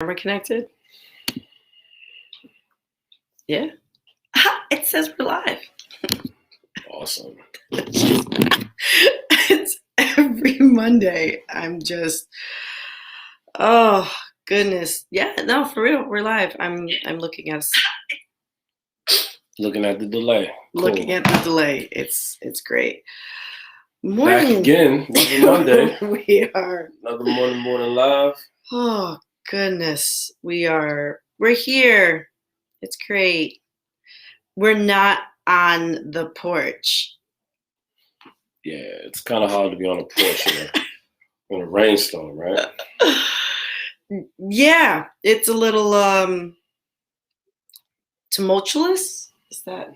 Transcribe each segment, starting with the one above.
Camera connected? Yeah. It says we're live. Awesome. It's every Monday. I'm just, oh goodness. Yeah, no, for real, we're live. I'm looking at the delay. Looking at the delay. It's great. Morning. Back again. Another Monday. We are another morning live. Oh goodness. We're here. It's great. We're not on the porch. Yeah, it's kind of hard to be on a porch in a rainstorm, right? Yeah, it's a little tumultuous. Is that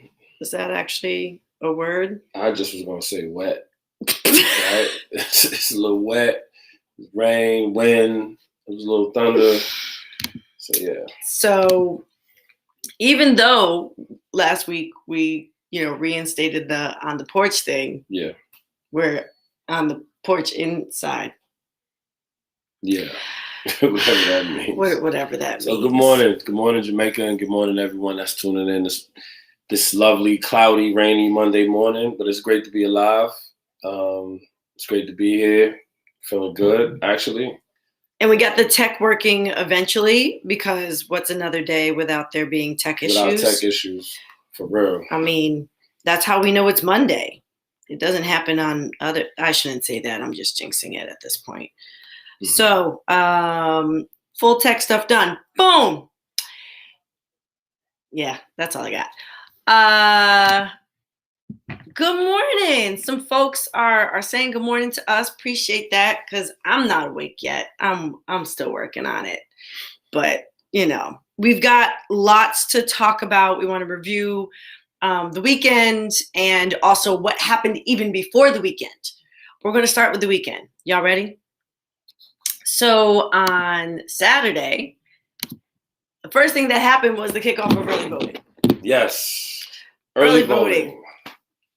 actually a word? I just was gonna say wet. Right? It's a little wet. Rain, wind. There was a little thunder. So yeah. So even though last week we reinstated the on the porch thing. Yeah. We're on the porch inside. Yeah. Whatever that means. Whatever that means. So good morning Jamaica, and good morning everyone that's tuning in this lovely, cloudy, rainy Monday morning. But it's great to be alive. It's great to be here. Feeling good, actually. And we got the tech working eventually, because what's another day without there being tech issues? Without tech issues, for real. I mean, that's how we know it's Monday. It doesn't happen on other. I shouldn't say that. I'm just jinxing it at this point. Mm-hmm. So, full tech stuff done. Boom. Yeah, that's all I got. Good morning. Some folks are saying good morning to us. Appreciate that, because I'm not awake yet. I'm still working on it. But, we've got lots to talk about. We want to review the weekend and also what happened even before the weekend. We're going to start with the weekend. Y'all ready? So on Saturday, the first thing that happened was the kickoff of early voting. Yes. Early voting.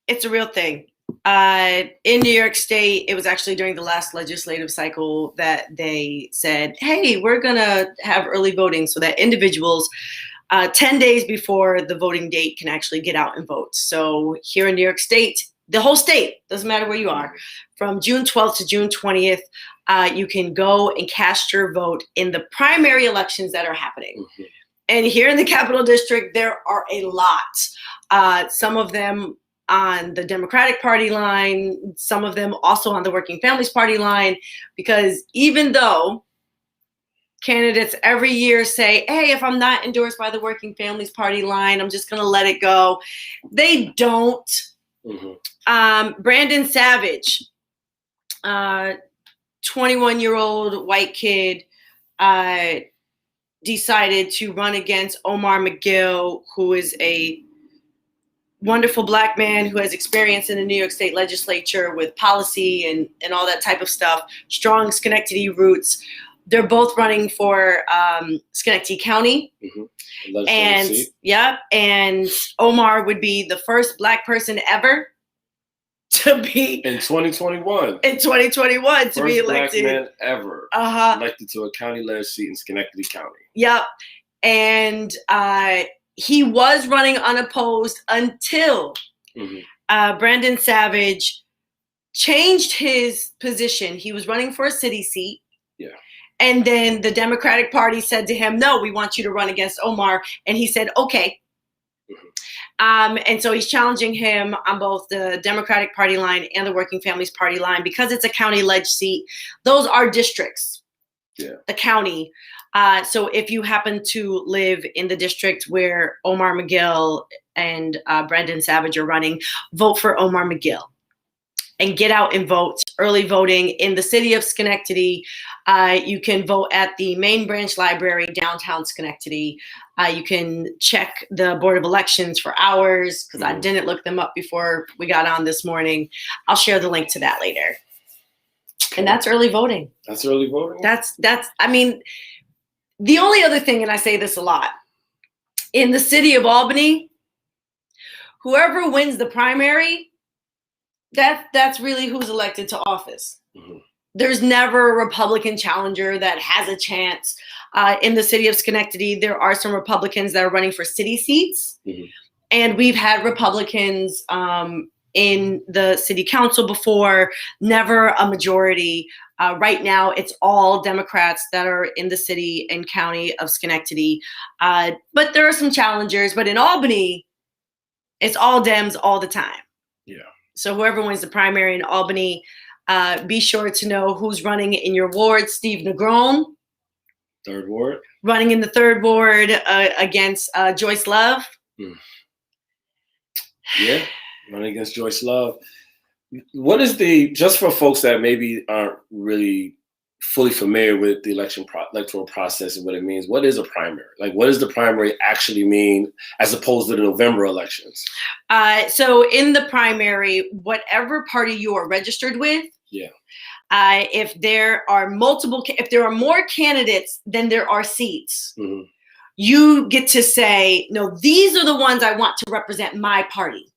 It's a real thing. In New York State, it was actually during the last legislative cycle that they said, hey, we're going to have early voting so that individuals 10 days before the voting date can actually get out and vote. So here in New York State, the whole state, doesn't matter where you are, from June 12th to June 20th, you can go and cast your vote in the primary elections that are happening. Mm-hmm. And here in the Capital District, there are a lot. Some of them on the Democratic Party line, some of them also on the Working Families Party line, because even though candidates every year say, hey, if I'm not endorsed by the Working Families Party line, I'm just going to let it go, they don't. Mm-hmm. Brandon Savage, 21-year-old white kid, decided to run against Omar McGill, who is a wonderful Black man who has experience in the New York State legislature with policy and all that type of stuff, strong Schenectady roots. They're both running for Schenectady County. Mm-hmm. And Omar would be the first Black person ever to be in 2021. In 2021 to be elected. Black man ever elected to a county-led seat in Schenectady County. Yep. And he was running unopposed until Brandon Savage changed his position. He was running for a city seat. Yeah. And then the Democratic Party said to him, no, we want you to run against Omar. And he said, okay. Mm-hmm. And so he's challenging him on both the Democratic Party line and the Working Families Party line, because it's a county-led seat. Those are districts. Yeah. The county. So if you happen to live in the district where Omar McGill and Brandon Savage are running, vote for Omar McGill and get out and vote. Early voting in the city of Schenectady. You can vote at the main branch library downtown Schenectady. You can check the Board of Elections for hours, because I didn't look them up before we got on this morning. I'll share the link to that later. And that's early voting. That's early voting? That's I mean, the only other thing, and I say this a lot, in the city of Albany, whoever wins the primary, that's really who's elected to office. Mm-hmm. There's never a Republican challenger that has a chance. in the city of Schenectady, there are some Republicans that are running for city seats. And we've had Republicans in the city council before, never a majority. Right now, it's all Democrats that are in the city and county of Schenectady. But there are some challengers. But in Albany, it's all Dems all the time. Yeah. So whoever wins the primary in Albany, be sure to know who's running in your ward. Steve Negron. 3rd Ward. Running in the 3rd Ward against Joyce Love. Yeah, running against Joyce Love. What is just for folks that maybe aren't really fully familiar with the electoral process and what it means, what is a primary? Like, what does the primary actually mean as opposed to the November elections? So in the primary, whatever party you are registered with, if there are more candidates than there are seats, you get to say, no, these are the ones I want to represent my party.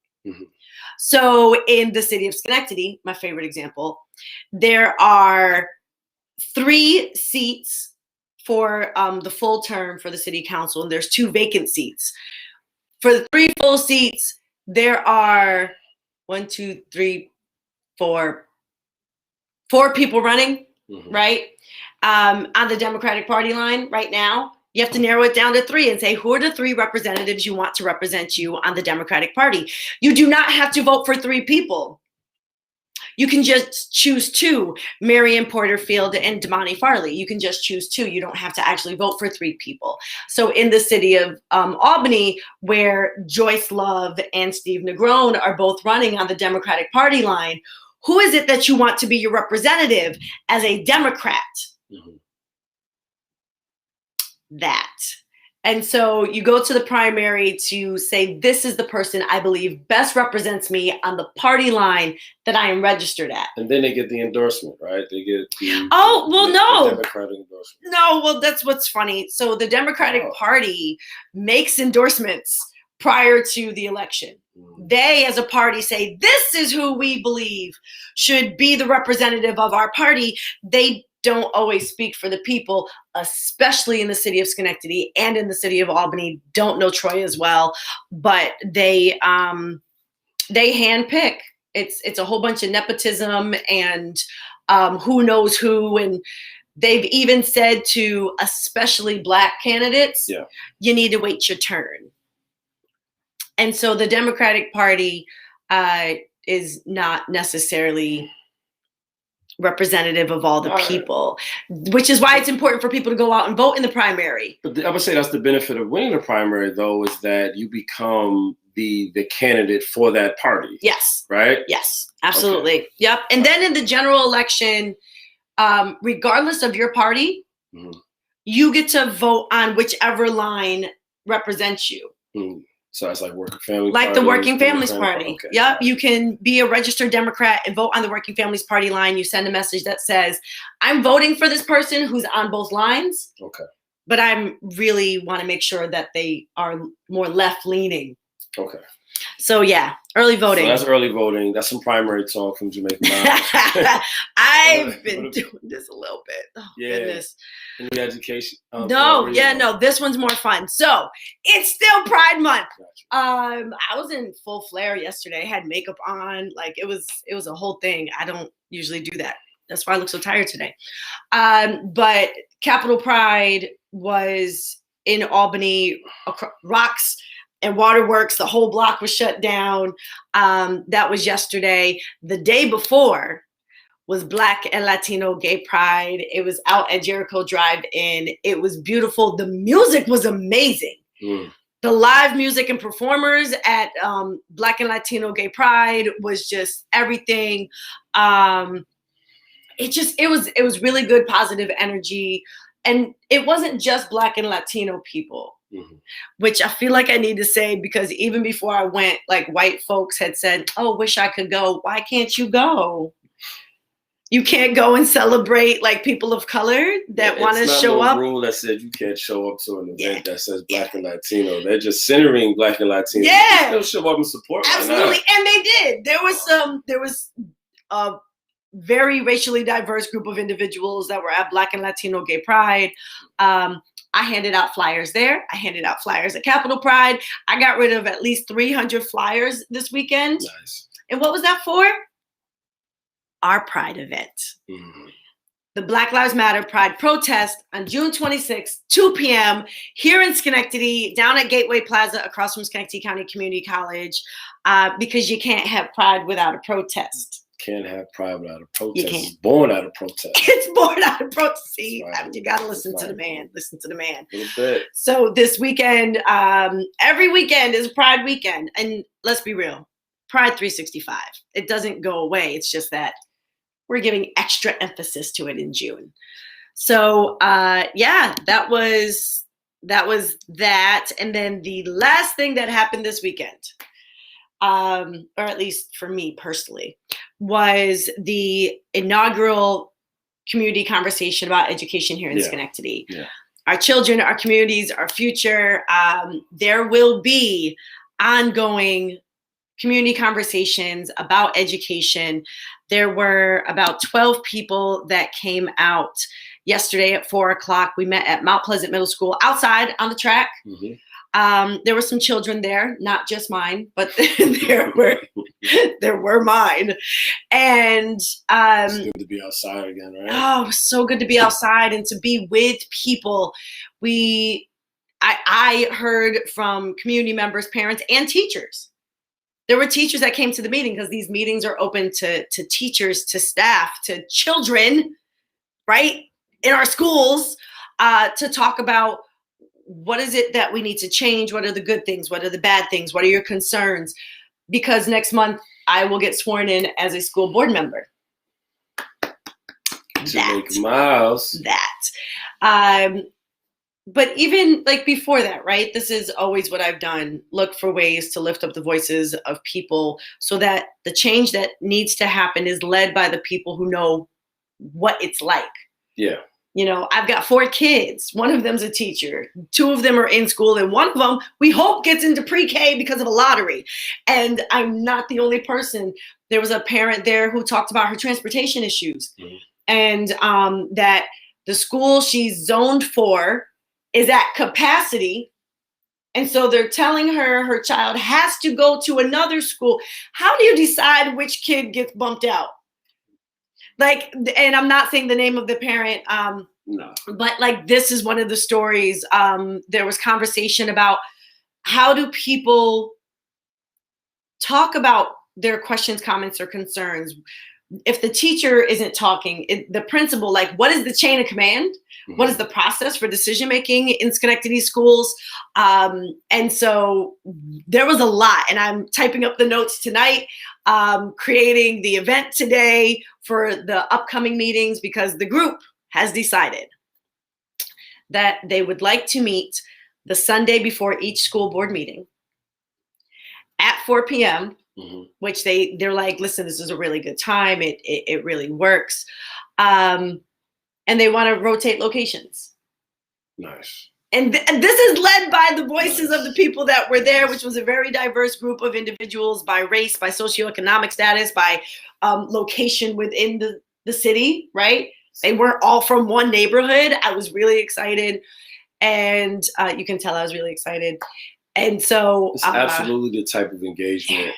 So in the city of Schenectady, my favorite example, there are 3 seats for the full term for the city council, and there's 2 vacant seats. For the 3 full seats, there are 4 people running, right? On the Democratic Party line right now. You have to narrow it down to 3 and say, who are the 3 representatives you want to represent you on the Democratic Party? You do not have to vote for 3 people. You can just choose 2, Marion Porterfield and Damani Farley. You can just choose 2. You don't have to actually vote for 3 people. So in the city of Albany, where Joyce Love and Steve Negron are both running on the Democratic Party line, who is it that you want to be your representative as a Democrat? That. And so you go to the primary to say, this is the person I believe best represents me on the party line that I am registered at. And then they get the endorsement, right? They get the Democratic endorsement. No, well, that's what's funny. So the Democratic Party makes endorsements prior to the election. They, as a party, say, this is who we believe should be the representative of our party. They don't always speak for the people, especially in the city of Schenectady and in the city of Albany. Don't know Troy as well, but they handpick. It's a whole bunch of nepotism and who knows who. And they've even said to especially Black candidates, you need to wait your turn. And so the Democratic Party is not necessarily representative of all the people, which is why it's important for people to go out and vote in the primary. But I would say that's the benefit of winning the primary, though, is that you become the candidate for that party. Yes. Right? Yes, absolutely. Okay. Yep. And then in the general election, regardless of your party, you get to vote on whichever line represents you. So it's like Working Families Like Party, the Working Families Party. Okay. Yep. You can be a registered Democrat and vote on the Working Families Party line. You send a message that says, I'm voting for this person who's on both lines. Okay. But I really want to make sure that they are more left leaning. Okay. So yeah, early voting. So that's early voting. That's some primary talk from Jamaica. I've been doing this a little bit. Oh, goodness. Any education? No. This one's more fun. So it's still Pride Month. Gotcha. I was in full flare yesterday. I had makeup on. Like it was a whole thing. I don't usually do that. That's why I look so tired today. But Capitol Pride was in Albany, Rocks and Waterworks. The whole block was shut down. That was yesterday. The day before was Black and Latino Gay Pride. It was out at Jericho Drive-In. It was beautiful. The music was amazing. The live music and performers at Black and Latino Gay Pride was just everything. It was really good, positive energy. And it wasn't just Black and Latino people, which I feel like I need to say, because even before I went, like white folks had said, oh, wish I could go. Why can't you go? You can't go and celebrate like people of color that want to show up. It's not a rule that said you can't show up to an event that says Black and Latino. They're just centering Black and Latino. Yeah. They'll show up and support. Absolutely. And they did. There was very racially diverse group of individuals that were at Black and Latino Gay Pride. I handed out flyers there. I handed out flyers at Capitol Pride. I got rid of at least 300 flyers this weekend. Nice. And what was that for? Our Pride event. Mm-hmm. The Black Lives Matter Pride protest on June 26th, 2 p.m. here in Schenectady, down at Gateway Plaza across from Schenectady County Community College, because you can't have pride without a protest. Can't have pride without a protest. You can't. It's born out of protest. It's born out of protest. See, right. You got to listen That's to right. the man. Listen to the man. A little bit. So this weekend, every weekend is Pride weekend. And let's be real, Pride 365. It doesn't go away. It's just that we're giving extra emphasis to it in June. So yeah, that was that. And then the last thing that happened this weekend, or at least for me personally, was the inaugural community conversation about education here in Schenectady. Yeah. Our children, our communities, our future. There will be ongoing community conversations about education. There were about 12 people that came out yesterday at 4:00. We met at Mount Pleasant Middle School outside on the track. Mm-hmm. There were some children there, not just mine, but there were mine. And it's good to be outside again, right? Oh, so good to be outside and to be with people. I heard from community members, parents, and teachers. There were teachers that came to the meeting because these meetings are open to teachers, to staff, to children, right, in our schools, to talk about what is it that we need to change? What are the good things? What are the bad things? What are your concerns? Because next month I will get sworn in as a school board member. But even like before that, right? This is always what I've done. Look for ways to lift up the voices of people so that the change that needs to happen is led by the people who know what it's like. Yeah. You know, I've got 4 kids. One of them's a teacher. 2 of them are in school. And one of them, we hope, gets into pre-K because of a lottery. And I'm not the only person. There was a parent there who talked about her transportation issues. Mm-hmm. And that the school she's zoned for is at capacity. And so they're telling her child has to go to another school. How do you decide which kid gets bumped out? Like, and I'm not saying the name of the parent, no. But like, this is one of the stories. There was conversation about how do people talk about their questions, comments, or concerns. If the teacher isn't talking, the principal, like, what is the chain of command? Mm-hmm. What is the process for decision-making in Schenectady schools? And so there was a lot, and I'm typing up the notes tonight, creating the event today for the upcoming meetings, because the group has decided that they would like to meet the Sunday before each school board meeting at 4 p.m., mm-hmm. which they're like, listen, this is a really good time. It really works. And they want to rotate locations. Nice. And this is led by the voices of the people that were there, which was a very diverse group of individuals by race, by socioeconomic status, by location within the city, right? They weren't all from one neighborhood. I was really excited. And you can tell I was really excited. And so it's absolutely the type of engagement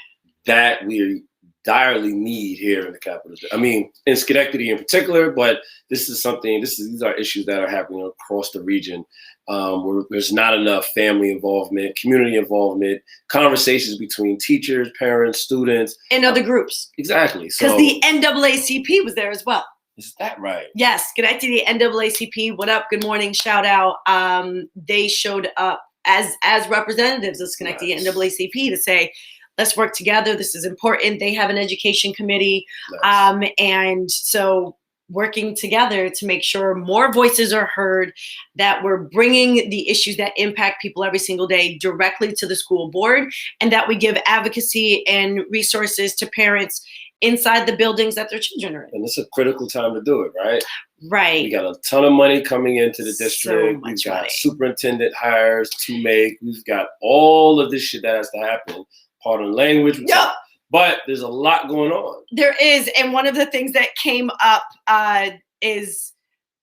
that we direly need here in the capital. I mean, in Schenectady in particular, but these are issues that are happening across the region, where there's not enough family involvement, community involvement, conversations between teachers, parents, students. And other groups. Exactly. Because the NAACP was there as well. Is that right? Yes, Schenectady NAACP. What up? Good morning. Shout out. They showed up as representatives of Schenectady NAACP to say, let's work together. This is important. They have an education committee. Nice. And so working together to make sure more voices are heard, that we're bringing the issues that impact people every single day directly to the school board, and that we give advocacy and resources to parents inside the buildings that their children are in. And it's a critical time to do it, right? Right. We got a ton of money coming into the district. We've got money. Superintendent hires to make. We've got all of this shit that has to happen. Pardon language. But there's a lot going on. There is. And one of the things that came up is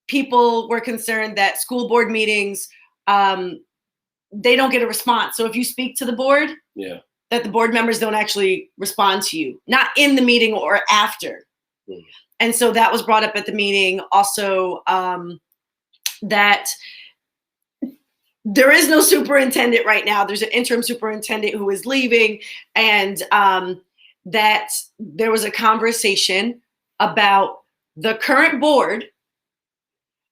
people were concerned that school board meetings, they don't get a response. So if you speak to the board, that the board members don't actually respond to you, not in the meeting or after. And so that was brought up at the meeting. Also, that there is no superintendent right now. There's an interim superintendent who is leaving, and that there was a conversation about the current board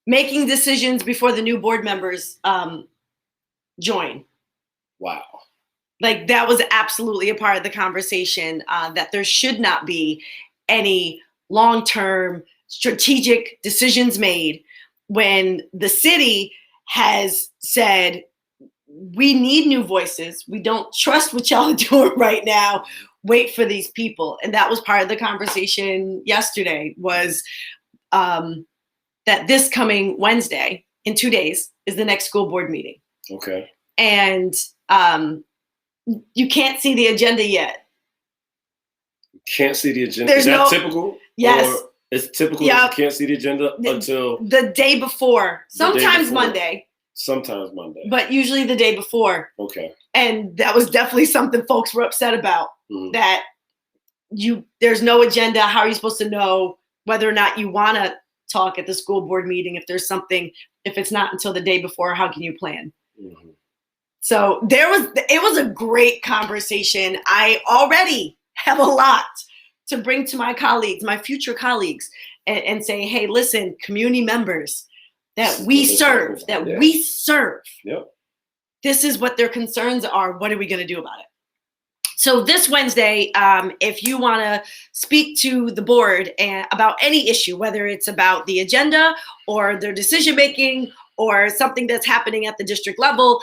making decisions before the new board members join. Wow. Like, that was absolutely a part of the conversation, that there should not be any long-term strategic decisions made when the city has said, we need new voices. We don't trust what y'all are doing right now. Wait for these people. And that was part of the conversation yesterday, was that this coming Wednesday, in 2 days, is the next school board meeting. Okay. And you can't see the agenda yet. You can't see the agenda. Is that typical? Yes. Or it's typical that you can't see the agenda until the day before. Sometimes Monday. Sometimes Monday. But usually the day before. Okay. And that was definitely something folks were upset about. That there's no agenda. How are you supposed to know whether or not you want to talk at the school board meeting if there's something, if it's not until the day before? How can you plan? So it was a great conversation. I already have a lot to bring to my colleagues, my future colleagues, and say, hey, listen, community members that we serve, Yep. This is what their concerns are. What are we going to do about it? So this Wednesday, if you want to speak to the board about any issue, whether it's about the agenda or their decision-making or something that's happening at the district level,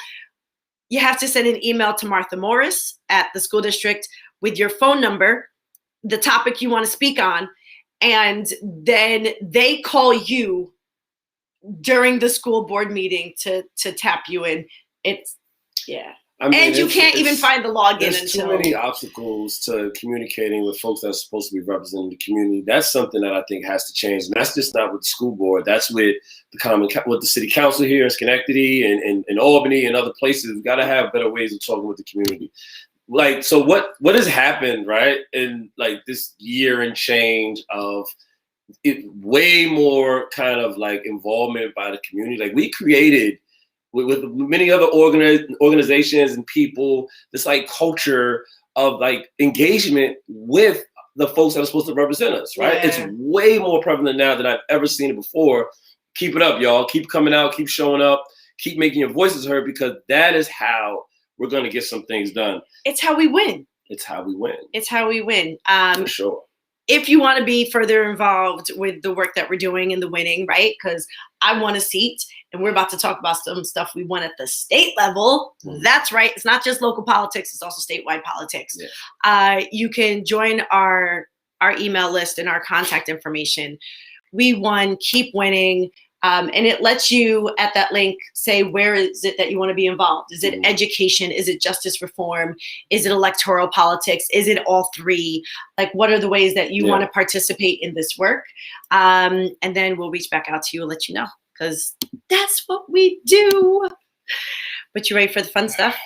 you have to send an email to Martha Morris at the school district with your phone number, the topic you want to speak on, and then they call you during the school board meeting to tap you in. I mean, and you can't even find the login there's too many obstacles to communicating with folks that are supposed to be representing the community. That's something that I think has to change, and that's just not with the school board. That's with with the city council here in Schenectady and Albany and other places. We've got to have better ways of talking with the community. Like, so what has happened, right, in like this year and change of way more kind of like involvement by the community? Like, we created with many other organizations and people, this like culture of like engagement with the folks that are supposed to represent us, right? Yeah. It's way more prevalent now than I've ever seen it before. Keep it up, y'all. Keep coming out, keep showing up, keep making your voices heard, because that is how we're going to get some things done. It's how we win. It's how we win. It's how we win. For sure. If you want to be further involved with the work that we're doing and the winning, right? Because I won a seat, and we're about to talk about some stuff we won at the state level. That's right. It's not just local politics. It's also statewide politics. Yeah. You can join our email list and our contact information. We won, keep winning. And it lets you at that link say, where is it that you want to be involved? Is it education? Is it justice reform? Is it electoral politics? Is it all three? Like, what are the ways that you want to participate in this work? And then we'll reach back out to you and let you know, because that's what we do. But you ready for the fun stuff?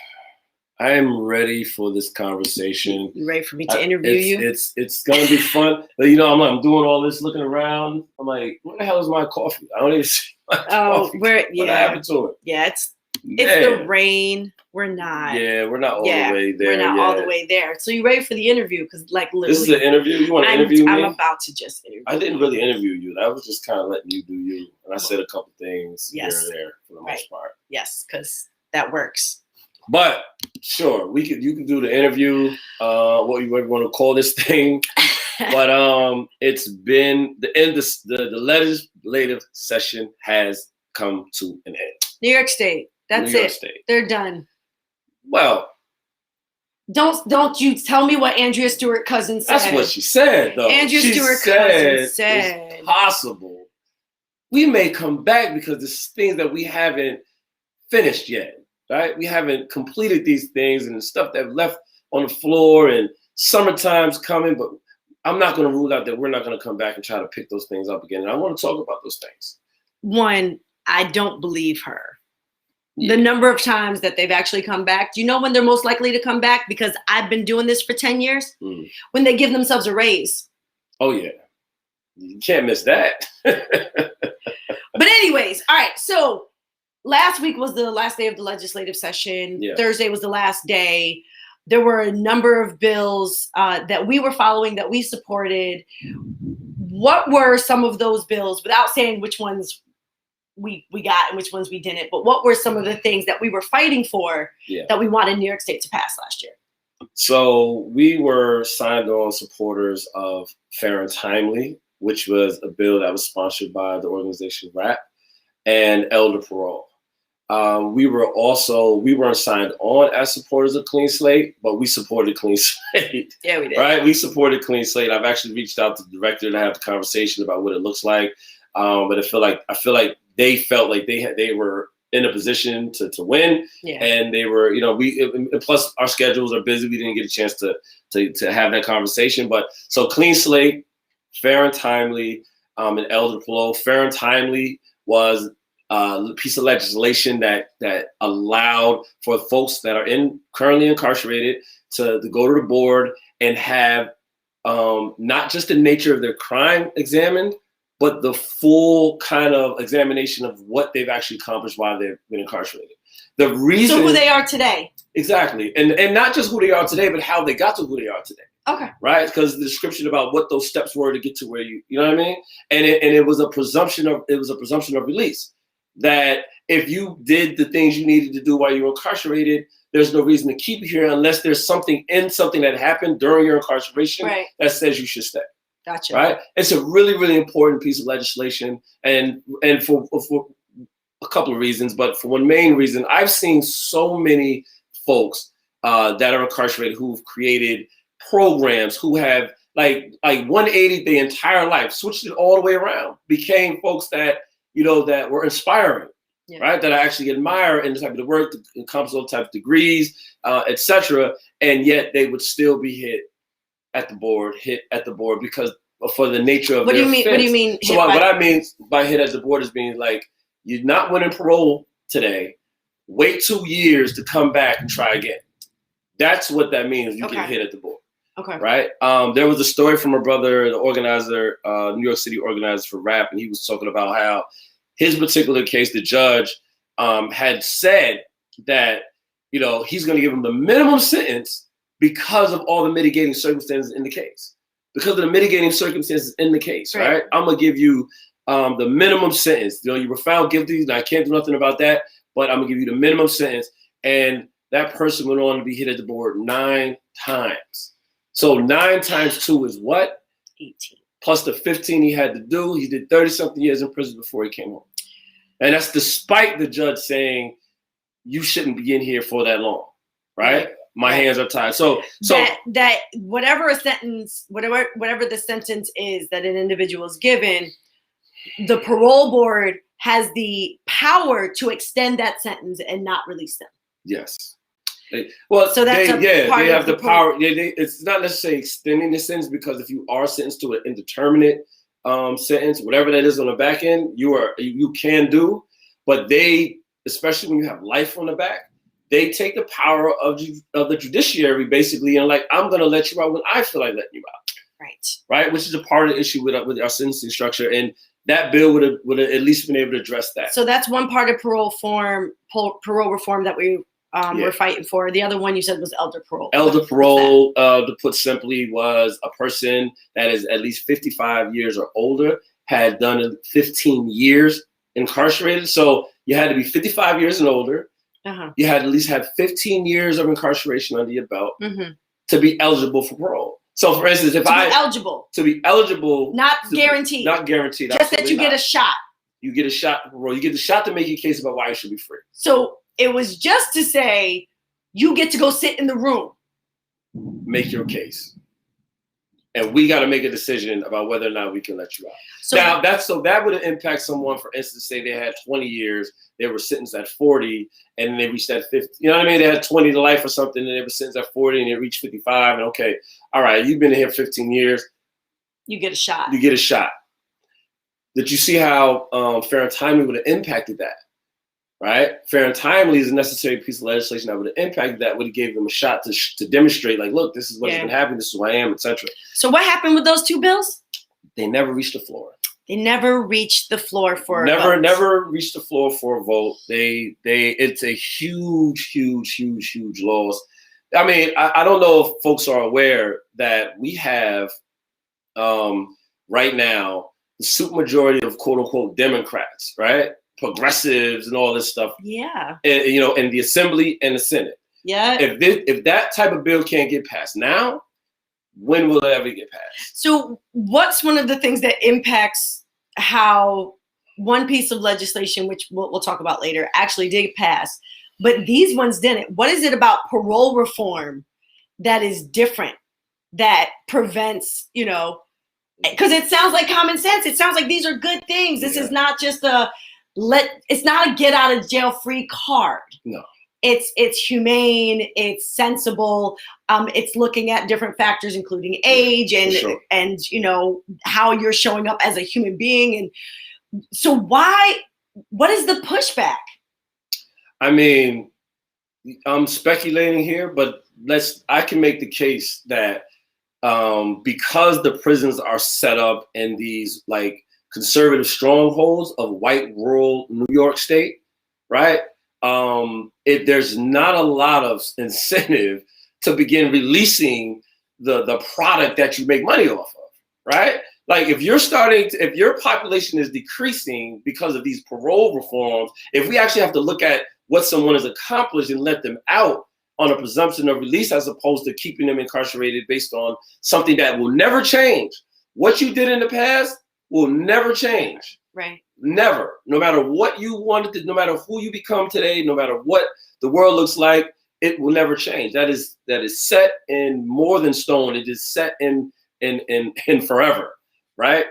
I am ready for this conversation. You ready for me to interview you? It's gonna be fun. But I'm doing all this, looking around. I'm like, where the hell is my coffee? I don't even see my coffee. What happened to it? Yeah, it's the rain. We're not. Yeah, we're not all the way there. We're not all the way there. So you ready for the interview? Because like literally, this is an interview. You want to interview me? I'm about to just interview. I didn't really interview you. That was just kind of letting you do you. And I said a couple things here and there for the most part. Yes, because that works. But sure, you can do the interview, what you want to call this thing. But it's been the end. The legislative session has come to an end. New York State. That's New York it. State. They're done. Well, don't you tell me what Andrea Stewart Cousins said. That's what she said, though. Andrea Stewart Cousins said it's possible we may come back because there's things that we haven't finished yet. Right, we haven't completed these things, and the stuff that left on the floor, and summertime's coming, but I'm not going to rule out that we're not going to come back and try to pick those things up again. And I want to talk about those things. One, I don't believe her. The number of times that they've actually come back. Do you know when they're most likely to come back? Because I've been doing this for 10 years. When they give themselves a raise. Oh, yeah. You can't miss that. But anyways, all right. So last week was the last day of the legislative session. Yeah. Thursday was the last day. There were a number of bills that we were following, that we supported. What were some of those bills, without saying which ones we got and which ones we didn't, but what were some of the things that we were fighting for that we wanted New York State to pass last year? So we were signed on supporters of Fair and Timely, which was a bill that was sponsored by the organization RAP, and Elder Parole. We weren't signed on as supporters of Clean Slate, but we supported Clean Slate. Yeah, we did. Right? We supported Clean Slate. I've actually reached out to the director to have the conversation about what it looks like. But I feel like they felt like they were in a position to win. Yeah. And they were, plus our schedules are busy. We didn't get a chance to have that conversation. But so Clean Slate, Fair and Timely, and Elder Parole. Fair and Timely was a piece of legislation that allowed for folks that are currently incarcerated to go to the board and have not just the nature of their crime examined, but the full kind of examination of what they've actually accomplished while they've been incarcerated. The reason, so who they are today. Exactly. And not just who they are today, but how they got to who they are today. Okay. Right? Because the description about what those steps were to get to where you know what I mean? And it was a presumption of release. That if you did the things you needed to do while you were incarcerated, there's no reason to keep you here unless there's something that happened during your incarceration that says you should stay. Gotcha. Right? It's a really, really important piece of legislation, and for a couple of reasons, but for one main reason, I've seen so many folks that are incarcerated who've created programs, who have like 180 their entire life, switched it all the way around, became folks that that were inspiring, right? That I actually admire in the type of the work, that encompass all types of degrees, etc. And yet they would still be hit at the board because for the nature of what their do you mean? offense. What do you mean? So what I mean by hit at the board is being like, you're not winning parole today. Wait 2 years to come back and try again. That's what that means. You get hit at the board. Okay. Right. There was a story from a brother, the organizer, New York City organizer for RAP, and he was talking about how his particular case, the judge had said that he's going to give him the minimum sentence because of all the mitigating circumstances in the case. Because of the mitigating circumstances in the case, right? I'm going to give you the minimum sentence. You were found guilty. And I can't do nothing about that, but I'm going to give you the minimum sentence. And that person went on to be hit at the board 9 times. So 9 times 2 is what? 18. Plus the 15 he had to do. He did 30-something years in prison before he came home. And that's despite the judge saying, you shouldn't be in here for that long, right? My hands are tied. So that whatever a sentence, whatever the sentence is that an individual is given, the parole board has the power to extend that sentence and not release them. Yes. They have the power. It's not necessarily extending the sentence, because if you are sentenced to an indeterminate sentence, whatever that is on the back end, you can do. But they, especially when you have life on the back, they take the power of the judiciary basically, and I'm going to let you out when I feel like letting you out. Right. Which is a part of the issue with our sentencing structure, and that bill would have at least been able to address that. So that's one part of parole reform that we. We're fighting for. The other one you said was elder parole. Elder parole, to put simply, was a person that is at least 55 years or older, had done 15 years incarcerated. So you had to be 55 years and older. You had to at least have 15 years of incarceration under your belt to be eligible for parole. So, for instance, to be eligible, not guaranteed, just that you get a shot. You get a shot for parole. You get the shot to make your case about why you should be free. So it was just to say, you get to go sit in the room. Make your case. And we got to make a decision about whether or not we can let you out. That would impact someone, for instance, say they had 20 years, they were sentenced at 40, and then they reached that 50. You know what I mean? They had 20 to life or something, and they were sentenced at 40, and they reached 55. And all right, you've been in here 15 years. You get a shot. You get a shot. Did you see how fair and timely would have impacted that? Right? Fair and timely is a necessary piece of legislation that would have impacted that, would have gave them a shot to demonstrate, like, look, this is what's been happening, this is who I am, etc. So what happened with those two bills? They never reached the floor. They never reached the floor for a vote. vote. Never reached the floor for a vote. It's a huge loss. I mean, I don't know if folks are aware that we have right now the supermajority of quote unquote Democrats, right? Progressives and all this stuff. Yeah. In the Assembly and the Senate. Yeah. If that type of bill can't get passed now, when will it ever get passed? So what's one of the things that impacts how one piece of legislation, which we'll talk about later, actually did pass, but these ones didn't? What is it about parole reform that is different, that prevents, because it sounds like common sense. It sounds like these are good things. This is not just it's not a get out of jail free card. No. It's humane, it's sensible, it's looking at different factors, including age and how you're showing up as a human being. And so what is the pushback? I mean, I'm speculating here, but I can make the case that because the prisons are set up in these like conservative strongholds of white rural New York State, right? There's not a lot of incentive to begin releasing the product that you make money off of, right? Like if your population is decreasing because of these parole reforms, if we actually have to look at what someone has accomplished and let them out on a presumption of release as opposed to keeping them incarcerated based on something that will never change. What you did in the past will never change. Right. Never. No matter what you wanted to, no matter who you become today, no matter what the world looks like, it will never change. That is set in more than stone. It is set in forever, right?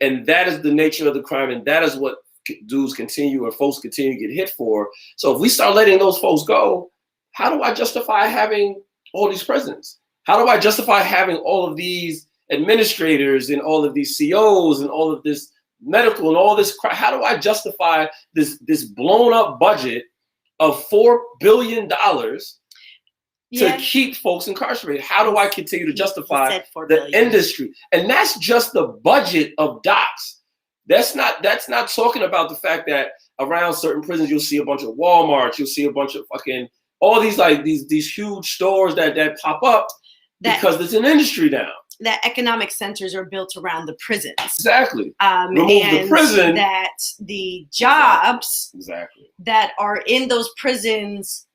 And that is the nature of the crime, and that is what dudes continue or folks continue to get hit for. So if we start letting those folks go, how do I justify having all these prisons? How do I justify having all of these administrators and all of these COs and all of this medical and all this crap? How do I justify this blown up budget of $4 billion to keep folks incarcerated? How do I continue to justify the industry? And that's just the budget of docks. That's not talking about the fact that around certain prisons you'll see a bunch of Walmarts, you'll see a bunch of fucking all these like these huge stores that pop up because there's an industry now. That economic centers are built around the prisons. Exactly. Remove the prison. That the jobs that are in those prisons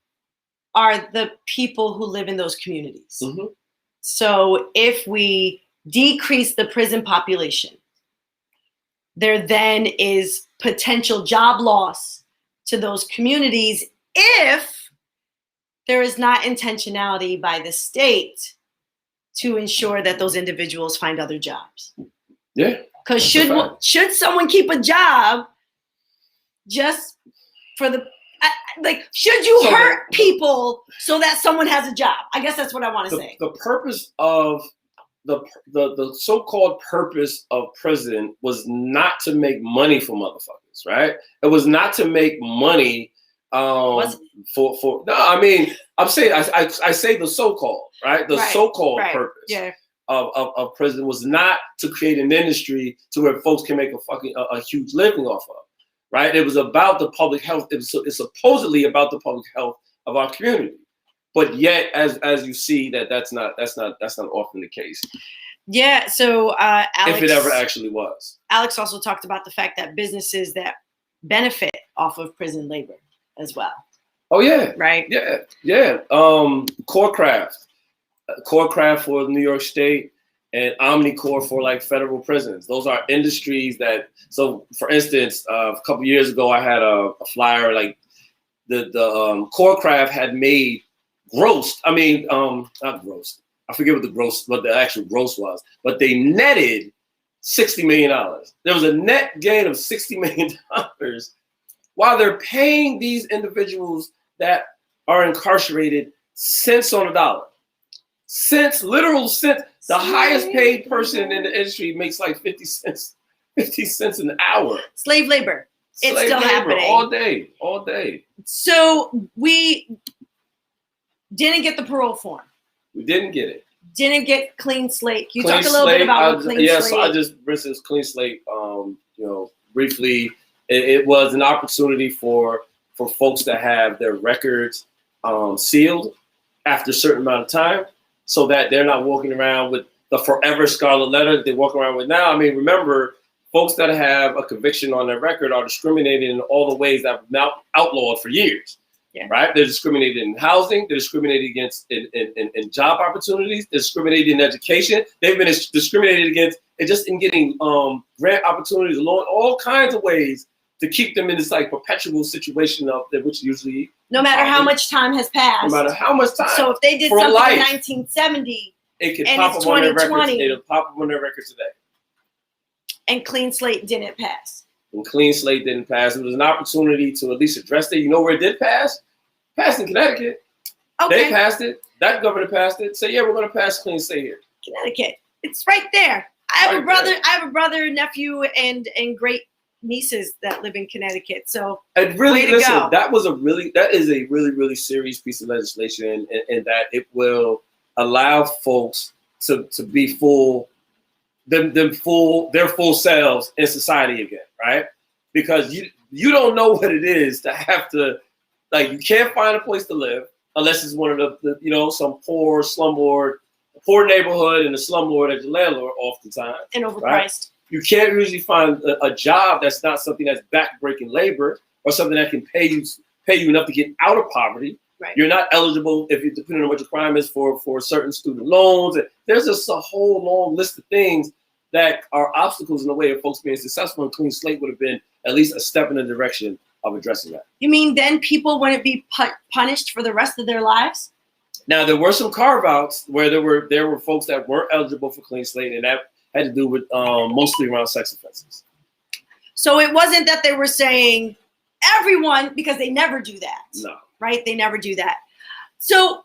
are the people who live in those communities. Mm-hmm. So if we decrease the prison population, there then is potential job loss to those communities if there is not intentionality by the state to ensure that those individuals find other jobs. Yeah. Because should someone keep a job just for should you hurt people so that someone has a job? I guess that's what I want to say. The purpose of the so-called purpose of prison was not to make money for motherfuckers, right? It was not to make money I'm saying I say the so-called, right? The so-called purpose of prison was not to create an industry to where folks can make a huge living off of, right? It was about the public health. It's supposedly about the public health of our community, but yet, as you see, that's not often the case. Yeah. So Alex, if it ever actually was, Alex also talked about the fact that businesses that benefit off of prison labor as well. Oh yeah. Right. Yeah. Yeah. Corecraft for New York State and Omnicore for like federal prisons. Those are industries that, so for instance, a couple years ago, I had a flyer, like the Corecraft had made gross. I mean, not gross. I forget what the actual gross was, but they netted $60 million. There was a net gain of $60 million while they're paying these individuals that are incarcerated cents on a dollar. Literal cents. The highest paid person in the industry makes like 50 cents an hour. Slave labor. It's Slave still labor happening. All day. So we didn't get the parole form. We didn't get it. Didn't get clean slate. Can you Clean talk a little bit about what clean slate? Yeah, so I just mentioned clean slate. Briefly, it was an opportunity for folks to have their records sealed after a certain amount of time, so that they're not walking around with the forever scarlet letter that they walk around with now. I mean, remember, folks that have a conviction on their record are discriminated in all the ways that have been outlawed for years. Yeah. Right? They're discriminated in housing. They're discriminated against in job opportunities. They're discriminated in education. They've been discriminated against in getting grant opportunities along all kinds of ways to keep them in this like perpetual situation of which usually no matter how much time has passed. No matter how much time. So if they did something in 1970, it could pop up on their records. It'll pop up on their records today. And clean slate didn't pass. And clean slate didn't pass. It was an opportunity to at least address it. You know where it did pass? Passed in Connecticut. Okay. They passed it. That governor passed it. So yeah, we're going to pass clean slate here. Connecticut. It's right there. I have a brother, nephew, and great nieces that live in Connecticut. So and really, way to listen, go. that is a really serious piece of legislation, and that it will allow folks to be their full selves in society again, right? Because you don't know what it is to have to, like, you can't find a place to live unless it's one of the some poor neighborhood in the slumlord as your landlord oftentimes. And overpriced. Right? You can't usually find a job that's not something that's backbreaking labor or something that can pay you enough to get out of poverty. Right. You're not eligible if depending on what your crime is for certain student loans. There's just a whole long list of things that are obstacles in the way of folks being successful. And clean slate would have been at least a step in the direction of addressing that. You mean then people wouldn't be punished for the rest of their lives? Now there were some carve-outs where there were folks that weren't eligible for clean slate, and that had to do with mostly around sex offenses. So it wasn't that they were saying everyone, because they never do that. No. Right? They never do that. So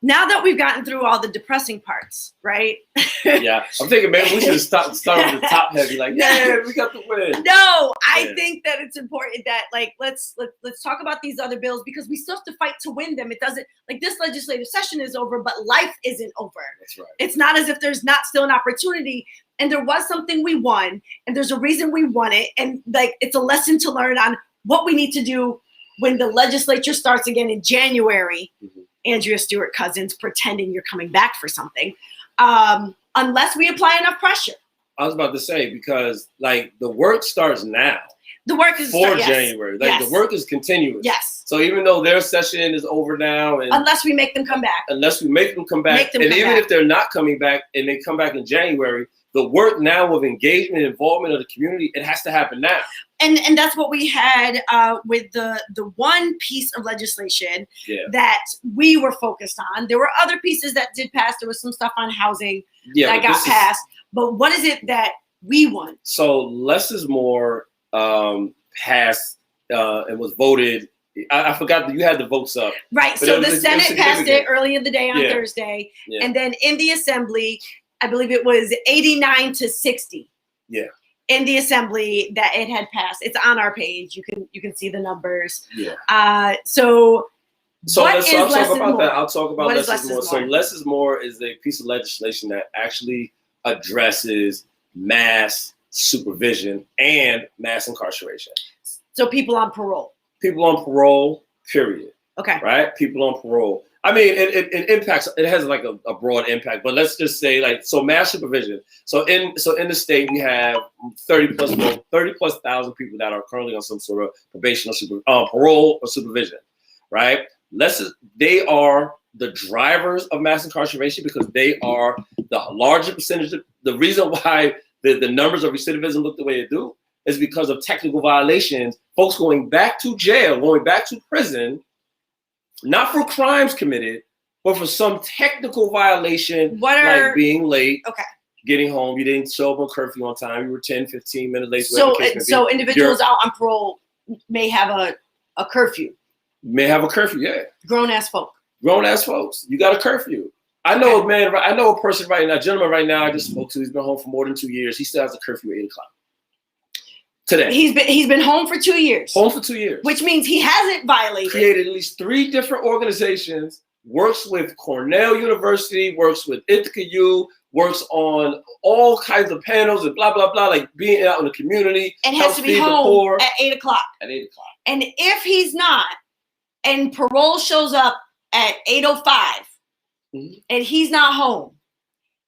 now that we've gotten through all the depressing parts, right? Yeah. I'm thinking maybe we should start with the top heavy. Like, yeah, we got the win. No, I think that it's important that let's talk about these other bills because we still have to fight to win them. It doesn't this legislative session is over, but life isn't over. That's right. It's not as if there's not still an opportunity. And there was something we won, and there's a reason we won it. And it's a lesson to learn on what we need to do when the legislature starts again in January. Mm-hmm. Andrea Stewart Cousins pretending you're coming back for something, unless we apply enough pressure. I was about to say, because the work starts now. The work is for January. The work is continuous. Yes. So even though their session is over now, and unless we make them come back. If they're not coming back and they come back in January, the work now of engagement and involvement of the community, it has to happen now. And that's what we had with the one piece of legislation that we were focused on. There were other pieces that did pass. There was some stuff on housing that got passed. But what is it that we won? So less is more passed and was voted. I forgot that you had the votes up. Right. So the Senate passed it early in the day on Thursday. Yeah. And then in the Assembly, I believe it was 89 to 60. Yeah. In the Assembly that it had passed. It's on our page. You can see the numbers. Yeah. I'll talk about less is more. So less is more is a piece of legislation that actually addresses mass supervision and mass incarceration. So people on parole. People on parole, period. Okay. Right? People on parole. I mean, it impacts. It has a broad impact, but let's just say so mass supervision. So in the state we have 30 plus thousand people that are currently on some sort of probation or parole or supervision, right? They are the drivers of mass incarceration because they are the larger percentage. The reason why the numbers of recidivism look the way they do is because of technical violations. Folks going back to jail, going back to prison. Not for crimes committed, but for some technical violation, like being late, getting home, you didn't show up on curfew on time, you were 10, 15 minutes late. So individuals out on parole may have a curfew. May have a curfew, yeah. Grown-ass folk. Grown-ass folks. You got a curfew. I know a man. I know a person right now, a gentleman right now. I just spoke to. He's been home for more than 2 years. He still has a curfew at 8 o'clock today. He's been home for 2 years. Home for 2 years, which means he hasn't violated. Created at least 3 different organizations. Works with Cornell University. Works with Ithaca U. Works on all kinds of panels and blah blah blah. Like being out in the community and has to be home at 8 o'clock. At 8 o'clock. And if he's not, and parole shows up at 8:05. And he's not home,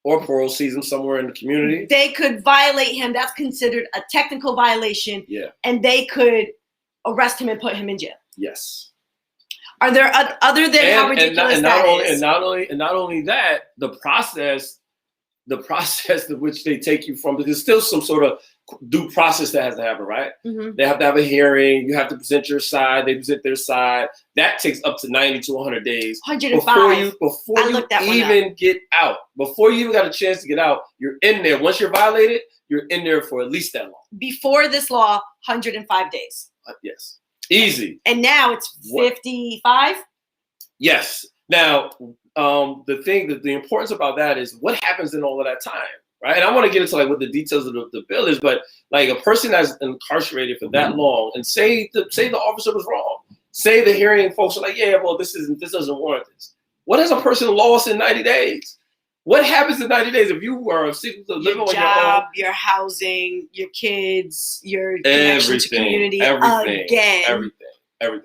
or parole sees him somewhere in the community, they could violate him. That's considered a technical violation. Yeah. And they could arrest him and put him in jail. Yes. Are there other than how ridiculous that is? And not only that, the process in which they take you from, there's still some sort of due process that has to happen, right? Mm-hmm. They have to have a hearing. You have to present your side. They present their side. That takes up to 90 to 100 days. 105. Before you even get out. Before you even got a chance to get out, you're in there. Once you're violated, you're in there for at least that long. Before this law, 105 days. Yes. Easy. And now it's 55? Yes. Now, the importance about that is what happens in all of that time. Right. And I want to get into like what the details of the bill is, but like a person that's incarcerated for that long and say the officer was wrong. Say the hearing folks are like, yeah, well, this doesn't warrant this. What has a person lost in 90 days? What happens in 90 days if you are seeking to live on your own? Your housing, your kids, your connection to community, everything.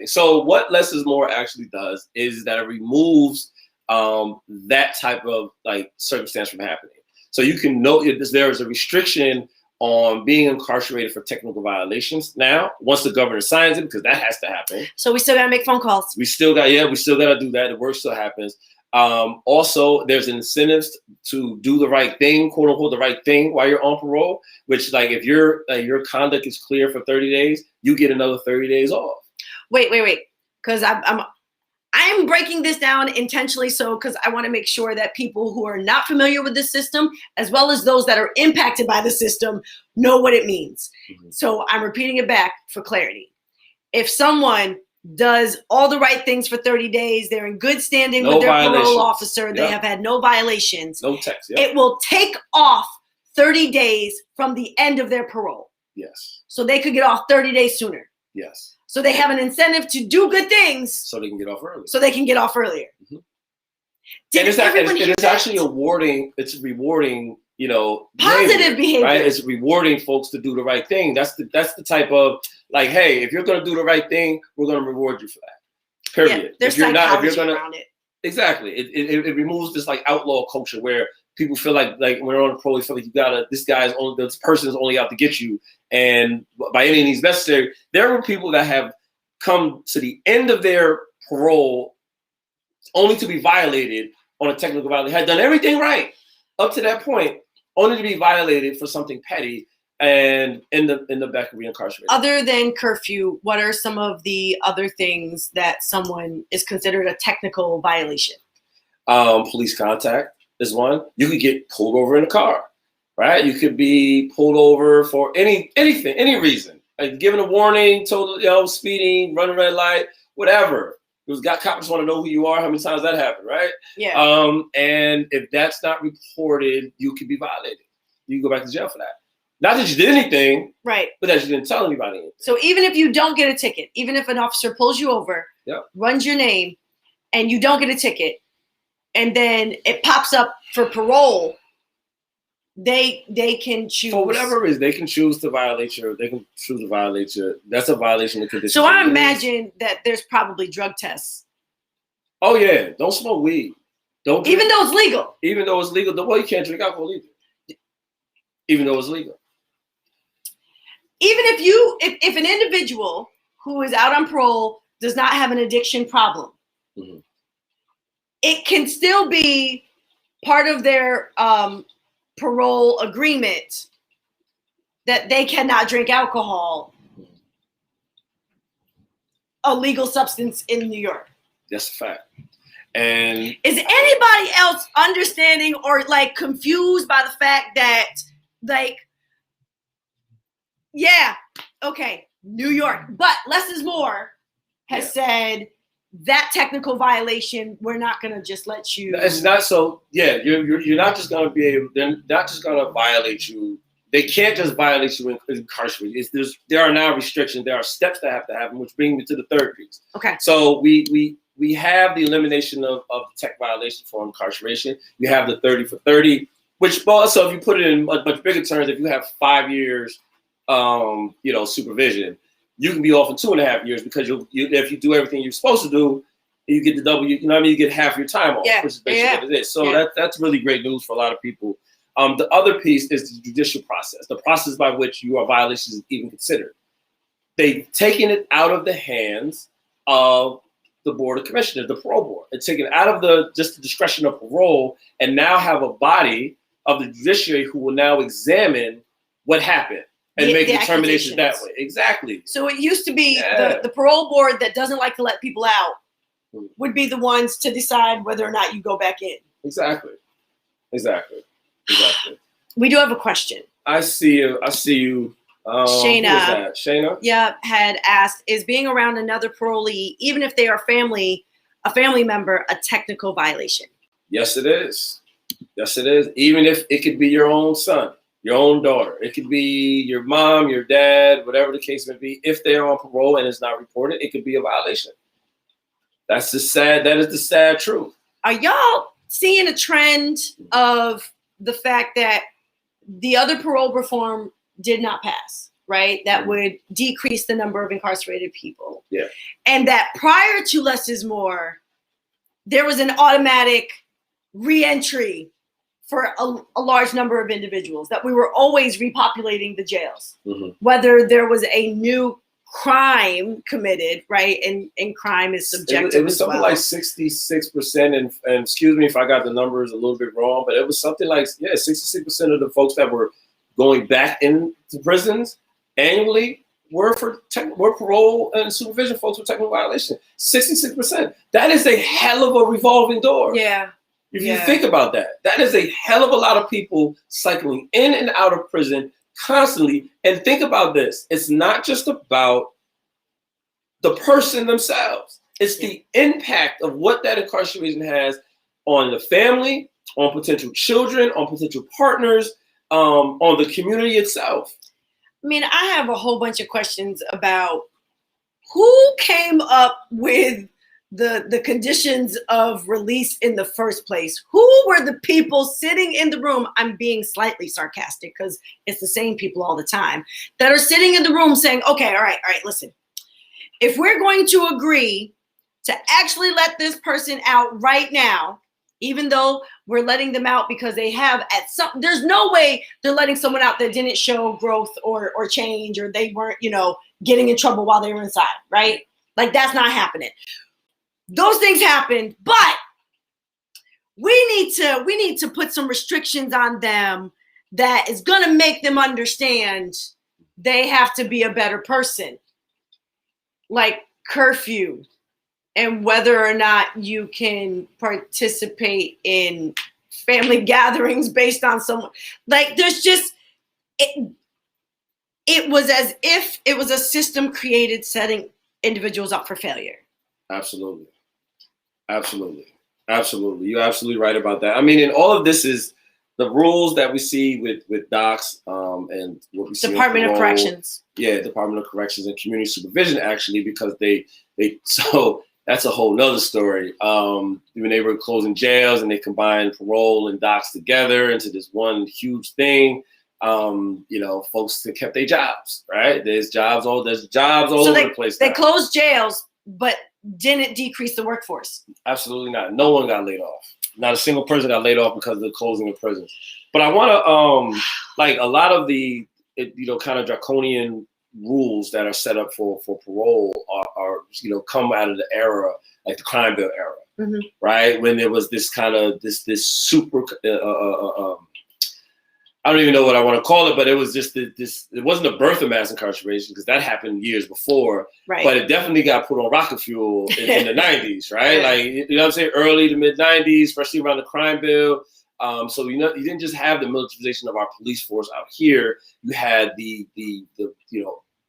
So what Less is More actually does is that it removes that type of like circumstance from happening. So you can note that there is a restriction on being incarcerated for technical violations now, once the governor signs it, because that has to happen. So we still got to make phone calls. We still got to do that. The work still happens. Also, there's incentives to do the right thing, quote unquote, the right thing while you're on parole, which like if your conduct is clear for 30 days, you get another 30 days off. Wait. Because I'm breaking this down intentionally because I want to make sure that people who are not familiar with this system, as well as those that are impacted by the system, know what it means. Mm-hmm. So I'm repeating it back for clarity. If someone does all the right things for 30 days, they're in good standing with their parole officer, they have had no violations, no text, it will take off 30 days from the end of their parole. Yes. So they could get off 30 days sooner. Yes. So they have an incentive to do good things. So they can get off early. Mm-hmm. And it's actually rewarding, positive behavior. Right? It's rewarding folks to do the right thing. That's the type of like, hey, if you're gonna do the right thing, we're gonna reward you for that. Period. Yeah, there's psychology around it. Exactly. It removes this like outlaw culture where people feel like when they're on parole, you feel like this person is only out to get you. And by any means necessary, there were people that have come to the end of their parole only to be violated on a technical violation, had done everything right up to that point, only to be violated for something petty and in the back of reincarcerated. Other than curfew, what are some of the other things that someone is considered a technical violation? Police contact is one. You could get pulled over in a car. Right, you could be pulled over for anything, any reason. Like given a warning, told speeding, running red light, whatever. Cops want to know who you are. How many times that happened, right? Yeah. And if that's not reported, you could be violated. You can go back to jail for that. Not that you did anything, right? But that you didn't tell anybody anything. So even if you don't get a ticket, even if an officer pulls you over, runs your name, and you don't get a ticket, and then it pops up for parole. They can choose for whatever reason. They can choose to violate you. That's a violation of conditions. So I imagine that there's probably drug tests. Oh yeah, don't smoke weed. Don't even though it's legal. Even though it's legal, you can't drink alcohol either. Even though it's legal. Even if an individual who is out on parole does not have an addiction problem, mm-hmm. it can still be part of their parole agreement that they cannot drink alcohol, a legal substance in New York. That's a fact. And is anybody else understanding or like confused by the fact that New York, but less is more has said that technical violation, we're not going to just let you. It's not so. Yeah, you're not just going to be able. They're not just going to violate you. They can't just violate you in incarcerate. There are now restrictions. There are steps that have to happen, which brings me to the third piece. Okay. So we have the elimination of tech violation for incarceration. You have the 30 for 30, which also, if you put it in much bigger terms, if you have 5 years, supervision, you can be off in 2.5 years because if you do everything you're supposed to do, you get the double. You know what I mean? You get half your time off, which is basically what it is. So that's really great news for a lot of people. The other piece is the judicial process, the process by which your violation is even considered. They've taken it out of the hands of the Board of Commissioners, the Parole Board. It's taken out of the discretion of parole, and now have a body of the judiciary who will now examine what happened and make determinations that way. Exactly. So it used to be the Parole Board that doesn't like to let people out would be the ones to decide whether or not you go back in. Exactly. We do have a question. I see you. Shayna. Shayna? Yeah, had asked, is being around another parolee, even if they are a family member, a technical violation? Yes, it is. Even if it could be your own son, your own daughter. It could be your mom, your dad, whatever the case may be. If they're on parole and it's not reported, it could be a violation. That is the sad truth. Are y'all seeing a trend of the fact that the other parole reform did not pass, right? That would decrease the number of incarcerated people. Yeah. And that prior to less is more, there was an automatic re-entry for a large number of individuals, that we were always repopulating the jails, whether there was a new crime committed, right? And crime is subjective. It was something like 66%, and excuse me if I got the numbers a little bit wrong, but it was something like 66% of the folks that were going back into prisons annually were parole and supervision folks with technical violation. 66%. That is a hell of a revolving door. Yeah. If you think about that, that is a hell of a lot of people cycling in and out of prison constantly. And think about this. It's not just about the person themselves. It's the impact of what that incarceration has on the family, on potential children, on potential partners, on the community itself. I mean, I have a whole bunch of questions about who came up with the conditions of release in the first place. Who were the people sitting in the room? I'm being slightly sarcastic because it's the same people all the time that are sitting in the room saying, okay, all right, listen. If we're going to agree to actually let this person out right now, even though we're letting them out because they have there's no way they're letting someone out that didn't show growth or change, or they weren't, getting in trouble while they were inside, right? Like, that's not happening. Those things happened, but we need to put some restrictions on them that is going to make them understand they have to be a better person, like curfew, and whether or not you can participate in family gatherings based on someone. Like, there's just it was as if it was a system created setting individuals up for failure. Absolutely. You're absolutely right about that. I mean, and all of this is the rules that we see with docs and what we see Department of Corrections. Yeah, Department of Corrections and Community Supervision, actually, because so that's a whole nother story. When they were closing jails and they combined parole and docs together into this one huge thing, folks kept their jobs, right? There's jobs all over the place. They closed jails, but didn't decrease the workforce. Absolutely not. No one got laid off. Not a single person got laid off because of the closing of prisons. But I want to, a lot of the, kind of draconian rules that are set up for parole are come out of the era, like the crime bill era, right? When there was this kind of this super, I don't even know what I want to call it, but it was just this. It wasn't a birth of mass incarceration because that happened years before. Right. But it definitely got put on rocket fuel in the 90s, right? Like, you know what I'm saying? Early to mid 90s, especially around the crime bill. So you didn't just have the militarization of our police force out here. You had the